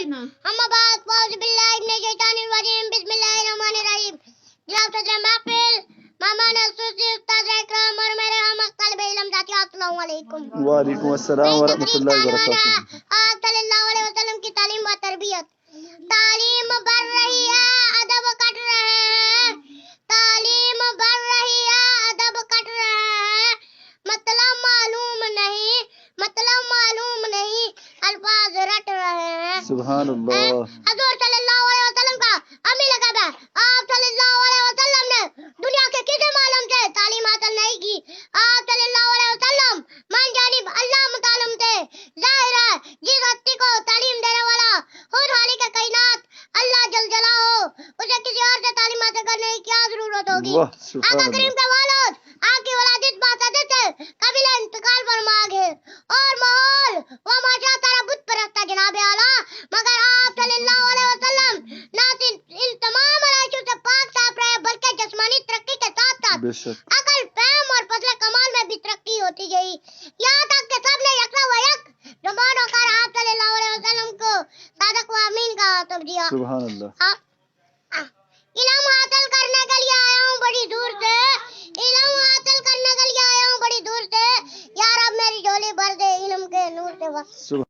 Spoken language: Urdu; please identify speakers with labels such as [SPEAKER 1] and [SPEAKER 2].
[SPEAKER 1] اما بعد فاعوذ باللہ من الشیطان الرجیم بسم اللہ الرحمن الرحیم جناب صدر محفل مامان خصوصی استاد اکرام اور میرے ہم طالب علم ساتھیو السلام علیکم.
[SPEAKER 2] وعلیکم السلام ورحمۃ اللہ وبرکاتہ.
[SPEAKER 1] آپ صلی اللہ علیہ وسلم کی تعلیم و تربیت. تعلیم بڑھ رہی ہے ادب کٹ رہے ہیں. تعلیم بڑھ رہی ہے ادب کٹ رہے ہیں. مطلب معلوم نہیں الفاظ رٹ رہے ہیں.
[SPEAKER 2] سبحان اللہ.
[SPEAKER 1] حضور صلی اللہ علیہ وسلم کا امی لقب ہے. آپ صلی اللہ علیہ وسلم نے دنیا کے کسی معلوم سے تعلیم حاصل نہیں کی. آپ صلی اللہ علیہ وسلم من جانب اللہ متعلم تھے. ظاہر ہے جس ہستی کو تعلیم دینے والا خود خالق کائنات اللہ جل جلالہ اسے کسی اور سے تعلیم حاصل کرنے کی کیا ضرورت ہوگی. آقا کریم کے والد آپ کی ولادت باسادت سے قبیلہ انتقال پر ماگ ہے اور ماحول وہ معاشرہ تارا بت پرست ہے جناب اعلیٰ. مگر آپ صلی اللہ علیہ وسلم نہ صرف ان تمام علائشوں سے پاک صاف رہے بلکہ جسمانی ترقی کے ساتھ ساتھ عقل فہم اور فضل کمال میں بھی ترقی ہوتی گئی. یہاں تک کہ سب نے یکساں و یک زبان ہو کر آپ صلی اللہ علیہ وسلم کو صادق و امین کہا. سمجھیا
[SPEAKER 2] سبحان اللہ.
[SPEAKER 1] علم حاصل کرنے کے لیے آیا ہوں بڑی دور سے. علم حاصل کرنے کے لیے آیا ہوں بڑی دور سے. یا رب میری جھولی بھر دے علم کے نور سے.